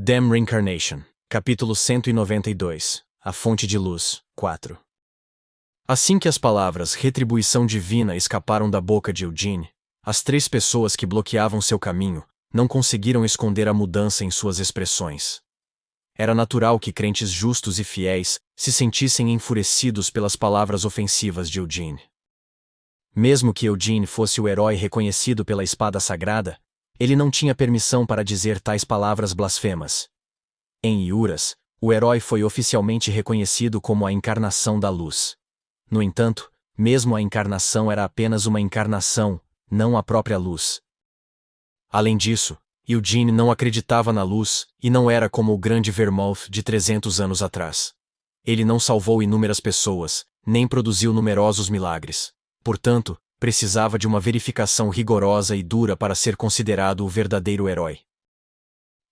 Damn Reincarnation, capítulo 192, A Fonte de Luz, 4. Assim que as palavras retribuição divina escaparam da boca de Eugene, as três pessoas que bloqueavam seu caminho não conseguiram esconder a mudança em suas expressões. Era natural que crentes justos e fiéis se sentissem enfurecidos pelas palavras ofensivas de Eugene. Mesmo que Eugene fosse o herói reconhecido pela espada sagrada, ele não tinha permissão para dizer tais palavras blasfemas. Em Iuras, o herói foi oficialmente reconhecido como a encarnação da luz. No entanto, mesmo a encarnação era apenas uma encarnação, não a própria luz. Além disso, Eugene não acreditava na luz e não era como o grande Vermouth de 300 anos atrás. Ele não salvou inúmeras pessoas, nem produziu numerosos milagres. Portanto, precisava de uma verificação rigorosa e dura para ser considerado o verdadeiro herói.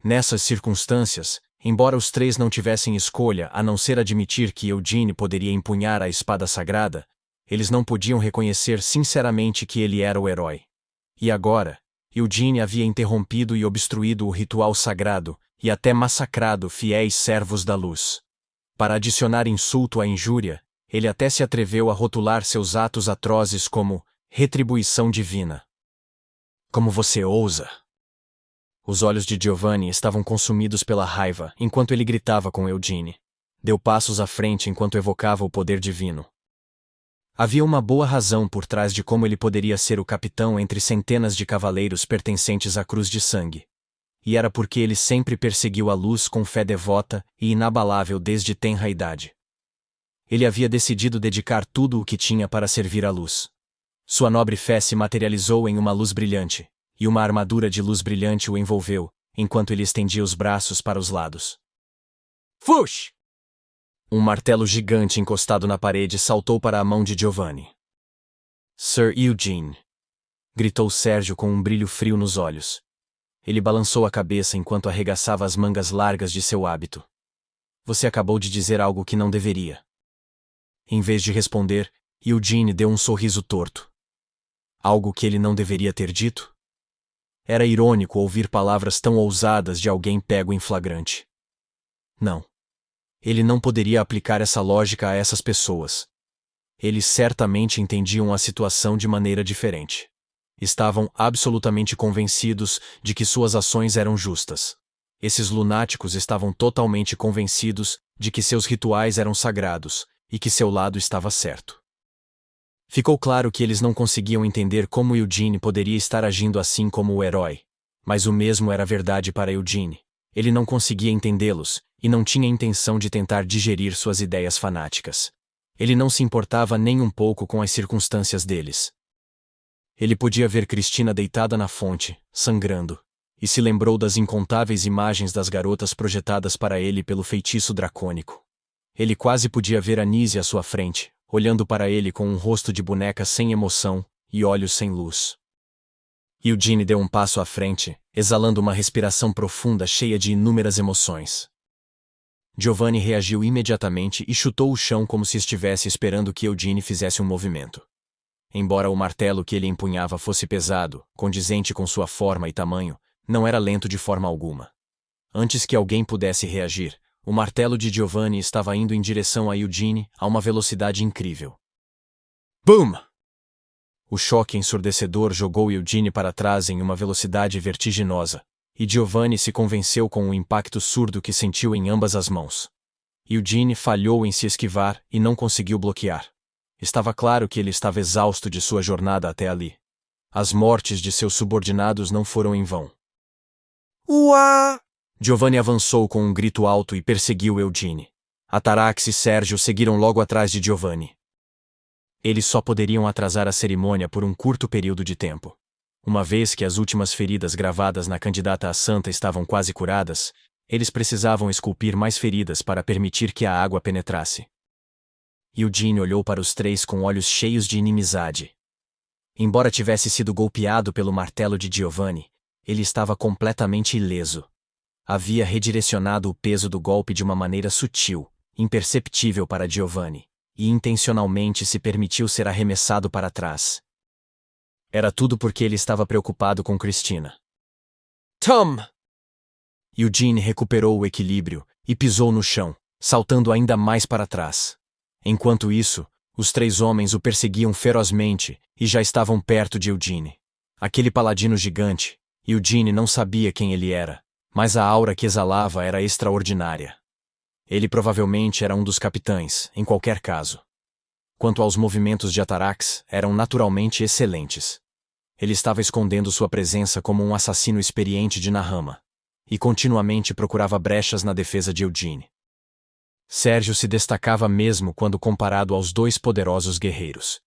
Nessas circunstâncias, embora os três não tivessem escolha a não ser admitir que Eugene poderia empunhar a espada sagrada, eles não podiam reconhecer sinceramente que ele era o herói. E agora, Eugene havia interrompido e obstruído o ritual sagrado e até massacrado fiéis servos da luz. Para adicionar insulto à injúria, ele até se atreveu a rotular seus atos atrozes como retribuição divina. Como você ousa? Os olhos de Giovanni estavam consumidos pela raiva enquanto ele gritava com Eugene. Deu passos à frente enquanto evocava o poder divino. Havia uma boa razão por trás de como ele poderia ser o capitão entre centenas de cavaleiros pertencentes à Cruz de Sangue. E era porque ele sempre perseguiu a luz com fé devota e inabalável desde tenra idade. Ele havia decidido dedicar tudo o que tinha para servir à luz. Sua nobre fé se materializou em uma luz brilhante, e uma armadura de luz brilhante o envolveu, enquanto ele estendia os braços para os lados. Fush! Um martelo gigante encostado na parede saltou para a mão de Giovanni. Sir Eugene! Gritou Sérgio com um brilho frio nos olhos. Ele balançou a cabeça enquanto arregaçava as mangas largas de seu hábito. Você acabou de dizer algo que não deveria. Em vez de responder, Eugene deu um sorriso torto. Algo que ele não deveria ter dito? Era irônico ouvir palavras tão ousadas de alguém pego em flagrante. Não. Ele não poderia aplicar essa lógica a essas pessoas. Eles certamente entendiam a situação de maneira diferente. Estavam absolutamente convencidos de que suas ações eram justas. Esses lunáticos estavam totalmente convencidos de que seus rituais eram sagrados e que seu lado estava certo. Ficou claro que eles não conseguiam entender como Eugene poderia estar agindo assim como o herói. Mas o mesmo era verdade para Eugene. Ele não conseguia entendê-los, e não tinha intenção de tentar digerir suas ideias fanáticas. Ele não se importava nem um pouco com as circunstâncias deles. Ele podia ver Cristina deitada na fonte, sangrando, e se lembrou das incontáveis imagens das garotas projetadas para ele pelo feitiço dracônico. Ele quase podia ver Anísia à sua frente, olhando para ele com um rosto de boneca sem emoção e olhos sem luz. Eugene deu um passo à frente, exalando uma respiração profunda cheia de inúmeras emoções. Giovanni reagiu imediatamente e chutou o chão como se estivesse esperando que Eugene fizesse um movimento. Embora o martelo que ele empunhava fosse pesado, condizente com sua forma e tamanho, não era lento de forma alguma. Antes que alguém pudesse reagir, o martelo de Giovanni estava indo em direção a Eugene a uma velocidade incrível. Boom! O choque ensurdecedor jogou Eugene para trás em uma velocidade vertiginosa, e Giovanni se convenceu com o impacto surdo que sentiu em ambas as mãos. Eugene falhou em se esquivar e não conseguiu bloquear. Estava claro que ele estava exausto de sua jornada até ali. As mortes de seus subordinados não foram em vão. Uá! Giovanni avançou com um grito alto e perseguiu Eugene. Atarax e Sérgio seguiram logo atrás de Giovanni. Eles só poderiam atrasar a cerimônia por um curto período de tempo. Uma vez que as últimas feridas gravadas na candidata a santa estavam quase curadas, eles precisavam esculpir mais feridas para permitir que a água penetrasse. Eugene olhou para os três com olhos cheios de inimizade. Embora tivesse sido golpeado pelo martelo de Giovanni, ele estava completamente ileso. Havia redirecionado o peso do golpe de uma maneira sutil, imperceptível para Giovanni, e intencionalmente se permitiu ser arremessado para trás. Era tudo porque ele estava preocupado com Cristina. Tom! Eugene recuperou o equilíbrio e pisou no chão, saltando ainda mais para trás. Enquanto isso, os três homens o perseguiam ferozmente e já estavam perto de Eugene. Aquele paladino gigante, Eugene não sabia quem ele era, mas a aura que exalava era extraordinária. Ele provavelmente era um dos capitães, em qualquer caso. Quanto aos movimentos de Atarax, eram naturalmente excelentes. Ele estava escondendo sua presença como um assassino experiente de Nahama, e continuamente procurava brechas na defesa de Eugene. Sérgio se destacava mesmo quando comparado aos dois poderosos guerreiros.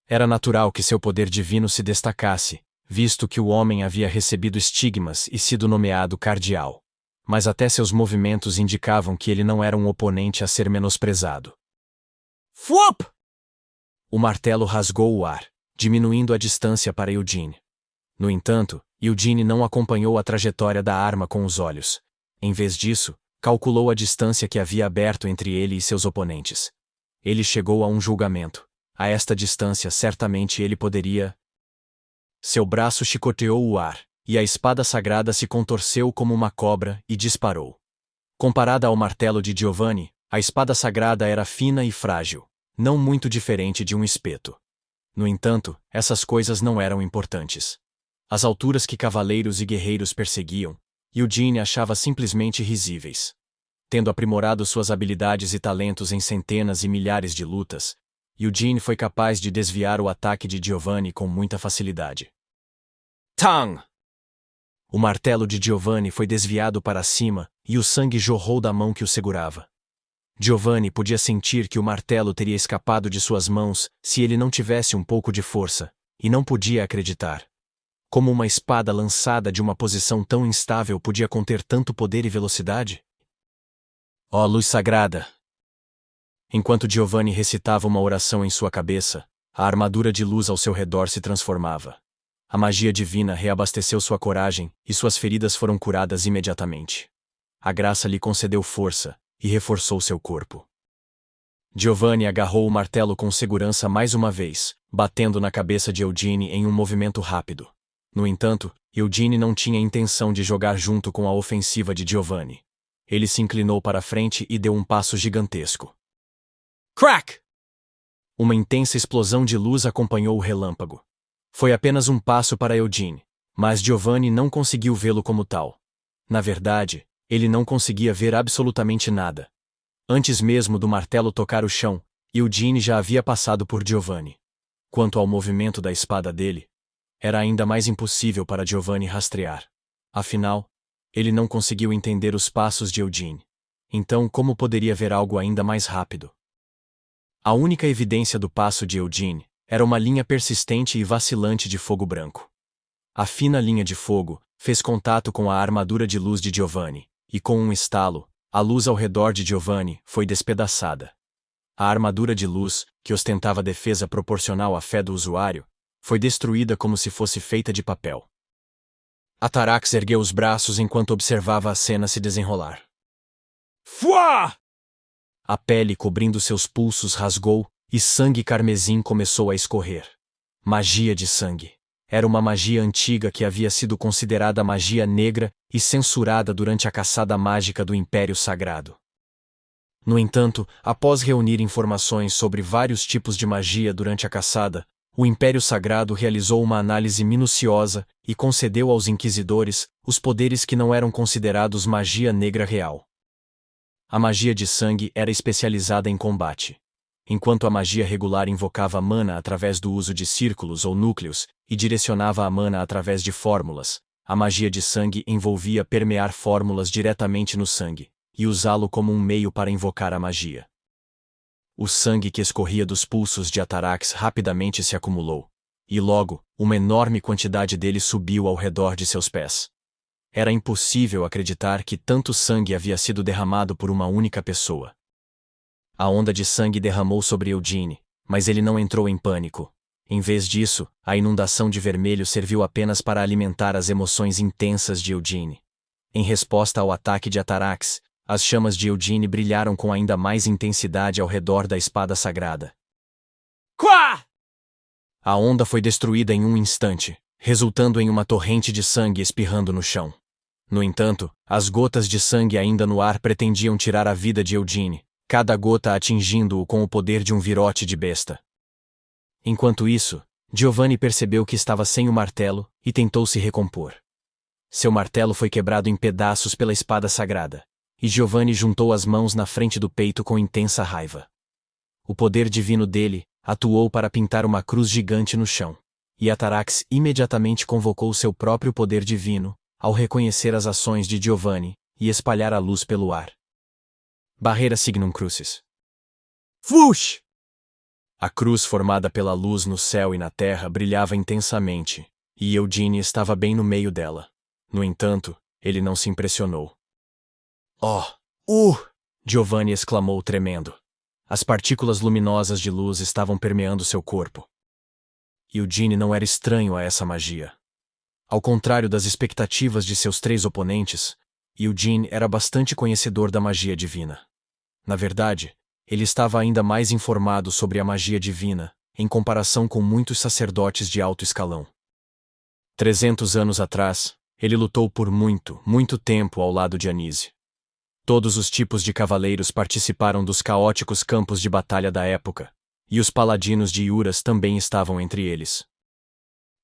Era natural que seu poder divino se destacasse, visto que o homem havia recebido estigmas e sido nomeado cardeal. Mas até seus movimentos indicavam que ele não era um oponente a ser menosprezado. Fuop! O martelo rasgou o ar, diminuindo a distância para Eugene. No entanto, Eugene não acompanhou a trajetória da arma com os olhos. Em vez disso, calculou a distância que havia aberto entre ele e seus oponentes. Ele chegou a um julgamento. A esta distância certamente ele poderia... Seu braço chicoteou o ar, e a espada sagrada se contorceu como uma cobra e disparou. Comparada ao martelo de Giovanni, a espada sagrada era fina e frágil, não muito diferente de um espeto. No entanto, essas coisas não eram importantes. As alturas que cavaleiros e guerreiros perseguiam, Eugene achava simplesmente risíveis. Tendo aprimorado suas habilidades e talentos em centenas e milhares de lutas, Eugene foi capaz de desviar o ataque de Giovanni com muita facilidade. Tang! O martelo de Giovanni foi desviado para cima e o sangue jorrou da mão que o segurava. Giovanni podia sentir que o martelo teria escapado de suas mãos se ele não tivesse um pouco de força, e não podia acreditar. Como uma espada lançada de uma posição tão instável podia conter tanto poder e velocidade? Ó luz sagrada! Enquanto Giovanni recitava uma oração em sua cabeça, a armadura de luz ao seu redor se transformava. A magia divina reabasteceu sua coragem e suas feridas foram curadas imediatamente. A graça lhe concedeu força e reforçou seu corpo. Giovanni agarrou o martelo com segurança mais uma vez, batendo na cabeça de Eugene em um movimento rápido. No entanto, Eugene não tinha intenção de jogar junto com a ofensiva de Giovanni. Ele se inclinou para a frente e deu um passo gigantesco. Crack! Uma intensa explosão de luz acompanhou o relâmpago. Foi apenas um passo para Eugene, mas Giovanni não conseguiu vê-lo como tal. Na verdade, ele não conseguia ver absolutamente nada. Antes mesmo do martelo tocar o chão, Eugene já havia passado por Giovanni. Quanto ao movimento da espada dele, era ainda mais impossível para Giovanni rastrear. Afinal, ele não conseguiu entender os passos de Eugene. Então, como poderia ver algo ainda mais rápido? A única evidência do passo de Eugene era uma linha persistente e vacilante de fogo branco. A fina linha de fogo fez contato com a armadura de luz de Giovanni, e com um estalo, a luz ao redor de Giovanni foi despedaçada. A armadura de luz, que ostentava defesa proporcional à fé do usuário, foi destruída como se fosse feita de papel. Atarax ergueu os braços enquanto observava a cena se desenrolar. Fuá! A pele cobrindo seus pulsos rasgou, e sangue carmesim começou a escorrer. Magia de sangue. Era uma magia antiga que havia sido considerada magia negra e censurada durante a caçada mágica do Império Sagrado. No entanto, após reunir informações sobre vários tipos de magia durante a caçada, o Império Sagrado realizou uma análise minuciosa e concedeu aos inquisidores os poderes que não eram considerados magia negra real. A magia de sangue era especializada em combate. Enquanto a magia regular invocava mana através do uso de círculos ou núcleos e direcionava a mana através de fórmulas, a magia de sangue envolvia permear fórmulas diretamente no sangue e usá-lo como um meio para invocar a magia. O sangue que escorria dos pulsos de Atarax rapidamente se acumulou, e logo, uma enorme quantidade dele subiu ao redor de seus pés. Era impossível acreditar que tanto sangue havia sido derramado por uma única pessoa. A onda de sangue derramou sobre Eugene, mas ele não entrou em pânico. Em vez disso, a inundação de vermelho serviu apenas para alimentar as emoções intensas de Eugene. Em resposta ao ataque de Atarax, as chamas de Eugene brilharam com ainda mais intensidade ao redor da espada sagrada. Quá! A onda foi destruída em um instante, resultando em uma torrente de sangue espirrando no chão. No entanto, as gotas de sangue ainda no ar pretendiam tirar a vida de Eugene, cada gota atingindo-o com o poder de um virote de besta. Enquanto isso, Giovanni percebeu que estava sem o martelo e tentou se recompor. Seu martelo foi quebrado em pedaços pela espada sagrada, e Giovanni juntou as mãos na frente do peito com intensa raiva. O poder divino dele atuou para pintar uma cruz gigante no chão, e Atarax imediatamente convocou seu próprio poder divino, ao reconhecer as ações de Giovanni e espalhar a luz pelo ar. Barreira Signum Crucis. Fush! A cruz formada pela luz no céu e na terra brilhava intensamente, e Eugene estava bem no meio dela. No entanto, ele não se impressionou. Oh! Giovanni exclamou tremendo. As partículas luminosas de luz estavam permeando seu corpo. Eugene não era estranho a essa magia. Ao contrário das expectativas de seus 3 oponentes, Eugene era bastante conhecedor da magia divina. Na verdade, ele estava ainda mais informado sobre a magia divina, em comparação com muitos sacerdotes de alto escalão. 300 anos atrás, ele lutou por muito tempo ao lado de Anise. Todos os tipos de cavaleiros participaram dos caóticos campos de batalha da época, e os paladinos de Iuras também estavam entre eles.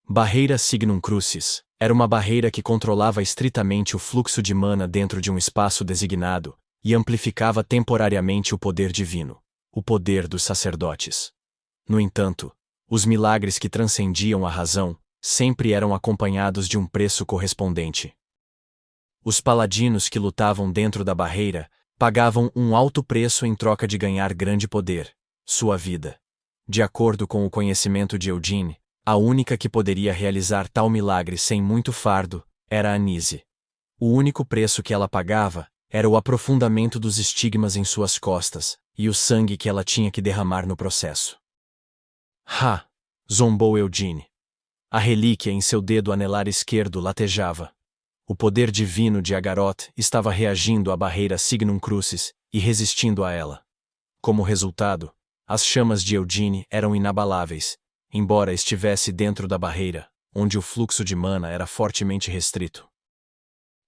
Barreira Signum Crucis era uma barreira que controlava estritamente o fluxo de mana dentro de um espaço designado e amplificava temporariamente o poder divino, o poder dos sacerdotes. No entanto, os milagres que transcendiam a razão sempre eram acompanhados de um preço correspondente. Os paladinos que lutavam dentro da barreira pagavam um alto preço em troca de ganhar grande poder, sua vida. De acordo com o conhecimento de Eugene, a única que poderia realizar tal milagre sem muito fardo era Anise. O único preço que ela pagava era o aprofundamento dos estigmas em suas costas e o sangue que ela tinha que derramar no processo. Ha! Zombou Eugene. A relíquia em seu dedo anelar esquerdo latejava. O poder divino de Agaroth estava reagindo à barreira Signum Crucis e resistindo a ela. Como resultado, as chamas de Eugene eram inabaláveis, embora estivesse dentro da barreira, onde o fluxo de mana era fortemente restrito.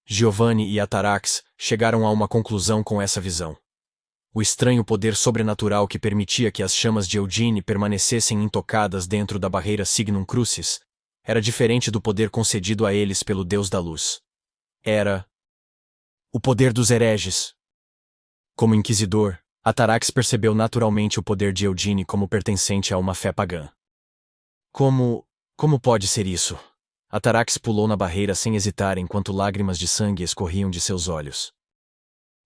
Giovanni e Atarax chegaram a uma conclusão com essa visão. O estranho poder sobrenatural que permitia que as chamas de Eugene permanecessem intocadas dentro da barreira Signum Crucis era diferente do poder concedido a eles pelo Deus da Luz. Era o poder dos hereges. Como inquisidor, Atarax percebeu naturalmente o poder de Eugene como pertencente a uma fé pagã. Como pode ser isso? Atarax pulou na barreira sem hesitar enquanto lágrimas de sangue escorriam de seus olhos.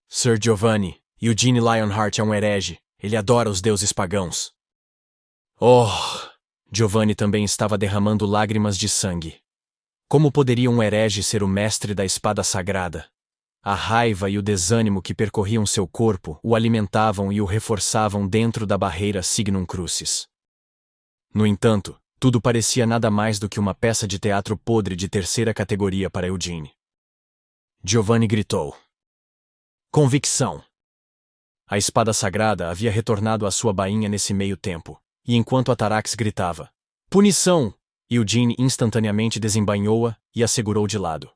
Sir Giovanni, Eugene Lionheart é um herege. Ele adora os deuses pagãos. Oh! Giovanni também estava derramando lágrimas de sangue. Como poderia um herege ser o mestre da espada sagrada? A raiva e o desânimo que percorriam seu corpo o alimentavam e o reforçavam dentro da barreira Signum Crucis. No entanto, tudo parecia nada mais do que uma peça de teatro podre de 3ª categoria para Eugene. Giovanni gritou. Convicção! A espada sagrada havia retornado à sua bainha nesse meio tempo, e enquanto Atarax gritava, punição! Eugene instantaneamente desembainhou-a e a segurou de lado.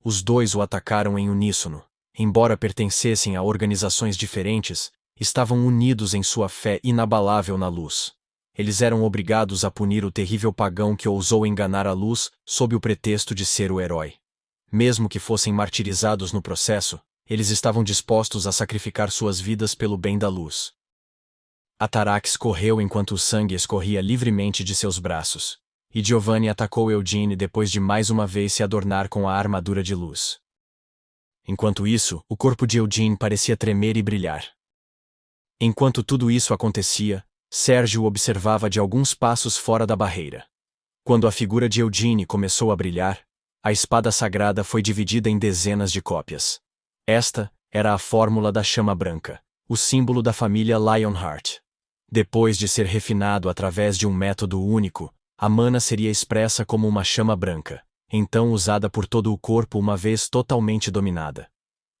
Os dois o atacaram em uníssono. Embora pertencessem a organizações diferentes, estavam unidos em sua fé inabalável na luz. Eles eram obrigados a punir o terrível pagão que ousou enganar a luz sob o pretexto de ser o herói. Mesmo que fossem martirizados no processo, eles estavam dispostos a sacrificar suas vidas pelo bem da luz. Atarax correu enquanto o sangue escorria livremente de seus braços, e Giovanni atacou Eugene depois de mais uma vez se adornar com a armadura de luz. Enquanto isso, o corpo de Eugene parecia tremer e brilhar. Enquanto tudo isso acontecia, Sérgio observava de alguns passos fora da barreira. Quando a figura de Eugene começou a brilhar, a espada sagrada foi dividida em dezenas de cópias. Esta era a fórmula da chama branca, o símbolo da família Lionheart. Depois de ser refinado através de um método único, a mana seria expressa como uma chama branca, então usada por todo o corpo uma vez totalmente dominada.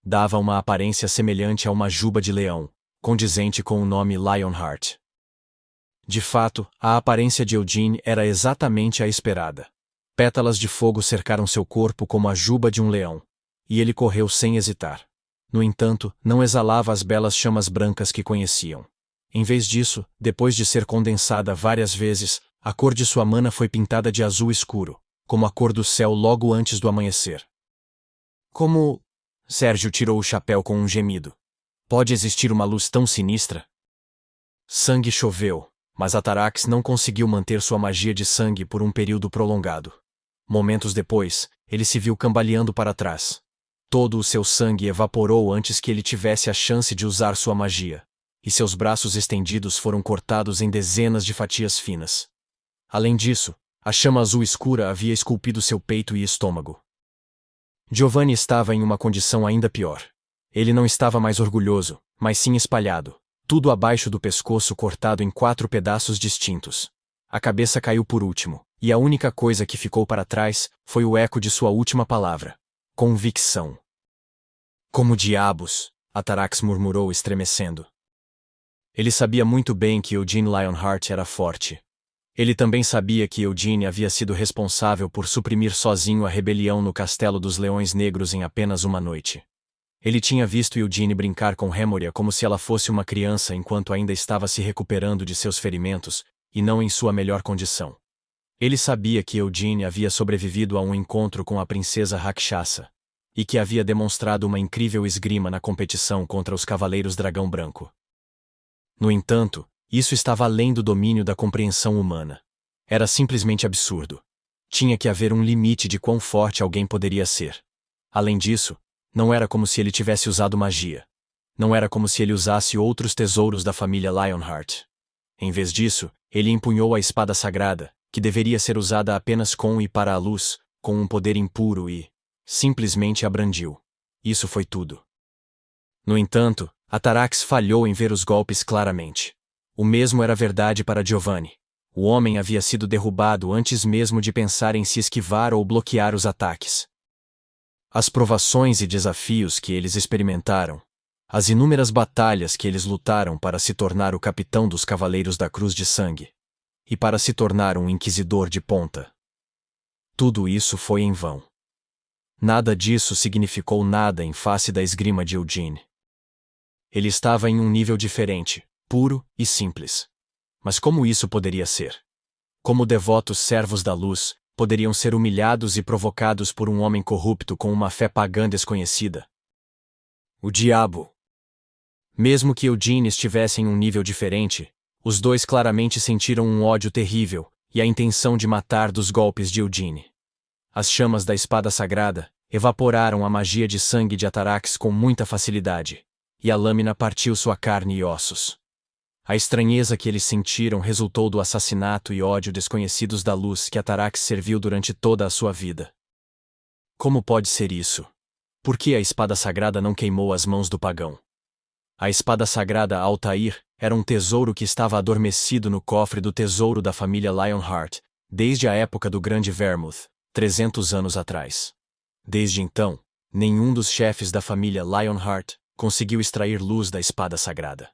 Dava uma aparência semelhante a uma juba de leão, condizente com o nome Lionheart. De fato, a aparência de Eugene era exatamente a esperada. Pétalas de fogo cercaram seu corpo como a juba de um leão. E ele correu sem hesitar. No entanto, não exalava as belas chamas brancas que conheciam. Em vez disso, depois de ser condensada várias vezes, a cor de sua mana foi pintada de azul escuro, como a cor do céu logo antes do amanhecer. Como... Sérgio tirou o chapéu com um gemido. Pode existir uma luz tão sinistra? Sangue choveu, mas Atarax não conseguiu manter sua magia de sangue por um período prolongado. Momentos depois, ele se viu cambaleando para trás. Todo o seu sangue evaporou antes que ele tivesse a chance de usar sua magia, e seus braços estendidos foram cortados em dezenas de fatias finas. Além disso, a chama azul escura havia esculpido seu peito e estômago. Giovanni estava em uma condição ainda pior. Ele não estava mais orgulhoso, mas sim espalhado, tudo abaixo do pescoço cortado em 4 pedaços distintos. A cabeça caiu por último, e a única coisa que ficou para trás foi o eco de sua última palavra: convicção. Como diabos, Atarax murmurou estremecendo. Ele sabia muito bem que Eugene Lionheart era forte. Ele também sabia que Eugene havia sido responsável por suprimir sozinho a rebelião no Castelo dos Leões Negros em apenas uma noite. Ele tinha visto Eugene brincar com Rémoria como se ela fosse uma criança enquanto ainda estava se recuperando de seus ferimentos, e não em sua melhor condição. Ele sabia que Eugene havia sobrevivido a um encontro com a princesa Rakshasa, e que havia demonstrado uma incrível esgrima na competição contra os Cavaleiros Dragão Branco. No entanto, isso estava além do domínio da compreensão humana. Era simplesmente absurdo. Tinha que haver um limite de quão forte alguém poderia ser. Além disso, não era como se ele tivesse usado magia. Não era como se ele usasse outros tesouros da família Lionheart. Em vez disso, ele empunhou a espada sagrada, que deveria ser usada apenas com e para a luz, com um poder impuro e, simplesmente a brandiu. Isso foi tudo. No entanto, Atarax falhou em ver os golpes claramente. O mesmo era verdade para Giovanni. O homem havia sido derrubado antes mesmo de pensar em se esquivar ou bloquear os ataques. As provações e desafios que eles experimentaram, as inúmeras batalhas que eles lutaram para se tornar o capitão dos Cavaleiros da Cruz de Sangue, e para se tornar um inquisidor de ponta. Tudo isso foi em vão. Nada disso significou nada em face da esgrima de Eugene. Ele estava em um nível diferente, puro e simples. Mas como isso poderia ser? Como devotos servos da luz, poderiam ser humilhados e provocados por um homem corrupto com uma fé pagã desconhecida? O diabo! Mesmo que Eugene estivesse em um nível diferente, os dois claramente sentiram um ódio terrível e a intenção de matar dos golpes de Eugene. As chamas da espada sagrada evaporaram a magia de sangue de Atarax com muita facilidade, e a lâmina partiu sua carne e ossos. A estranheza que eles sentiram resultou do assassinato e ódio desconhecidos da luz que Atarax serviu durante toda a sua vida. Como pode ser isso? Por que a espada sagrada não queimou as mãos do pagão? A espada sagrada Altair era um tesouro que estava adormecido no cofre do tesouro da família Lionheart, desde a época do Grande Vermouth, 300 anos atrás. Desde então, nenhum dos chefes da família Lionheart conseguiu extrair luz da espada sagrada.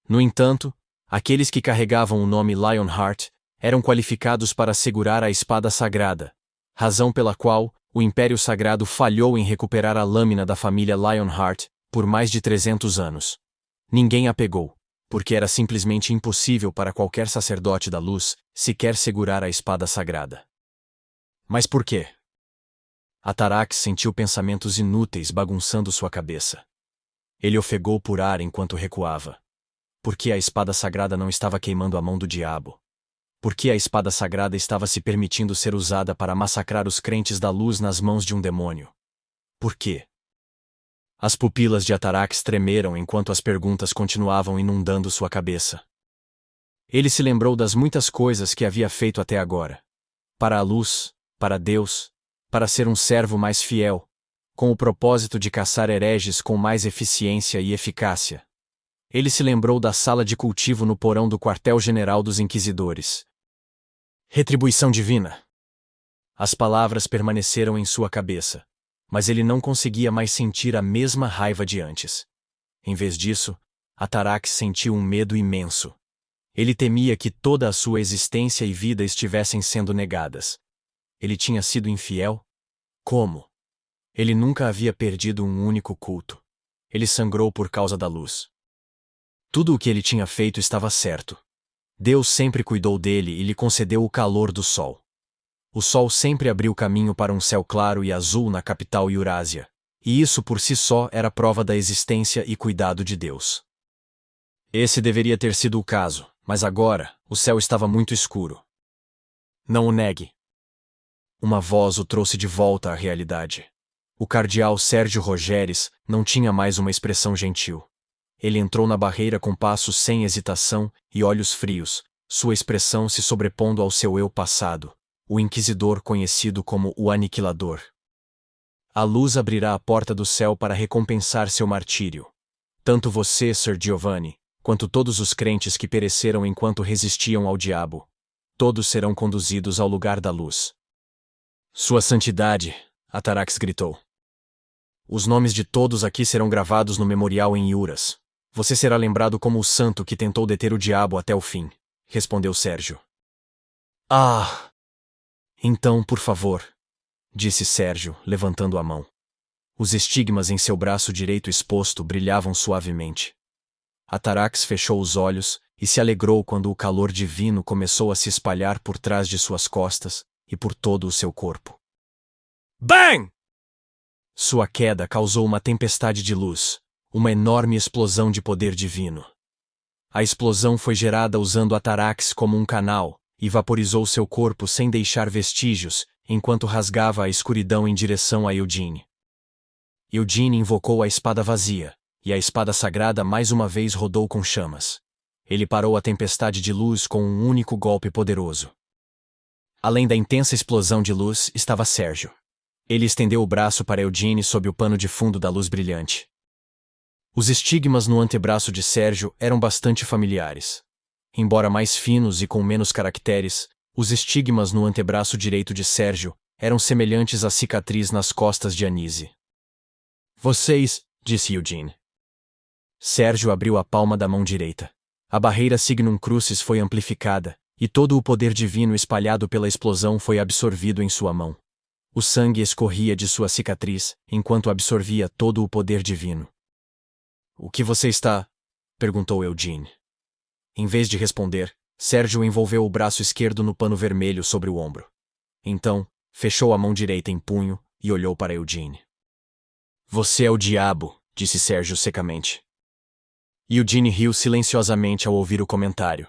No entanto, aqueles que carregavam o nome Lionheart eram qualificados para segurar a espada sagrada, razão pela qual o Império Sagrado falhou em recuperar a lâmina da família Lionheart por mais de 300 anos. Ninguém a pegou, porque era simplesmente impossível para qualquer sacerdote da luz sequer segurar a espada sagrada. Mas por quê? Atarax sentiu pensamentos inúteis bagunçando sua cabeça. Ele ofegou por ar enquanto recuava. Por que a espada sagrada não estava queimando a mão do diabo? Por que a espada sagrada estava se permitindo ser usada para massacrar os crentes da luz nas mãos de um demônio? Por quê? As pupilas de Atarax tremeram enquanto as perguntas continuavam inundando sua cabeça. Ele se lembrou das muitas coisas que havia feito até agora. Para a luz, para Deus, para ser um servo mais fiel, com o propósito de caçar hereges com mais eficiência e eficácia. Ele se lembrou da sala de cultivo no porão do quartel-general dos inquisidores. Retribuição divina. As palavras permaneceram em sua cabeça, mas ele não conseguia mais sentir a mesma raiva de antes. Em vez disso, Atarax sentiu um medo imenso. Ele temia que toda a sua existência e vida estivessem sendo negadas. Ele tinha sido infiel? Como? Ele nunca havia perdido um único culto. Ele sangrou por causa da luz. Tudo o que ele tinha feito estava certo. Deus sempre cuidou dele e lhe concedeu o calor do sol. O sol sempre abriu caminho para um céu claro e azul na capital Eurásia, e isso por si só era prova da existência e cuidado de Deus. Esse deveria ter sido o caso, mas agora, o céu estava muito escuro. Não o negue. Uma voz o trouxe de volta à realidade. O cardeal Sérgio Rogeres não tinha mais uma expressão gentil. Ele entrou na barreira com passos sem hesitação e olhos frios, sua expressão se sobrepondo ao seu eu passado, o inquisidor conhecido como o Aniquilador. A luz abrirá a porta do céu para recompensar seu martírio. Tanto você, Sir Giovanni, quanto todos os crentes que pereceram enquanto resistiam ao diabo. Todos serão conduzidos ao lugar da luz. Sua Santidade, Atarax gritou. Os nomes de todos aqui serão gravados no memorial em Iuras. Você será lembrado como o santo que tentou deter o diabo até o fim, respondeu Sérgio. Ah! Então, por favor, disse Sérgio, levantando a mão. Os estigmas em seu braço direito exposto brilhavam suavemente. Atarax fechou os olhos e se alegrou quando o calor divino começou a se espalhar por trás de suas costas e por todo o seu corpo. Bang! Sua queda causou uma tempestade de luz, uma enorme explosão de poder divino. A explosão foi gerada usando Atarax como um canal e vaporizou seu corpo sem deixar vestígios, enquanto rasgava a escuridão em direção a Eugene. Eugene invocou a espada vazia, e a espada sagrada mais uma vez rodou com chamas. Ele parou a tempestade de luz com um único golpe poderoso. Além da intensa explosão de luz estava Sérgio. Ele estendeu o braço para Eugene sob o pano de fundo da luz brilhante. Os estigmas no antebraço de Sérgio eram bastante familiares. Embora mais finos e com menos caracteres, os estigmas no antebraço direito de Sérgio eram semelhantes à cicatriz nas costas de Anise. Vocês, disse Eugene. Sérgio abriu a palma da mão direita. A barreira Signum Crucis foi amplificada, e todo o poder divino espalhado pela explosão foi absorvido em sua mão. O sangue escorria de sua cicatriz, enquanto absorvia todo o poder divino. O que você está? Perguntou Eugene. Em vez de responder, Sérgio envolveu o braço esquerdo no pano vermelho sobre o ombro. Então, fechou a mão direita em punho e olhou para Eugene. Você é o diabo, disse Sérgio secamente. Eugene riu silenciosamente ao ouvir o comentário.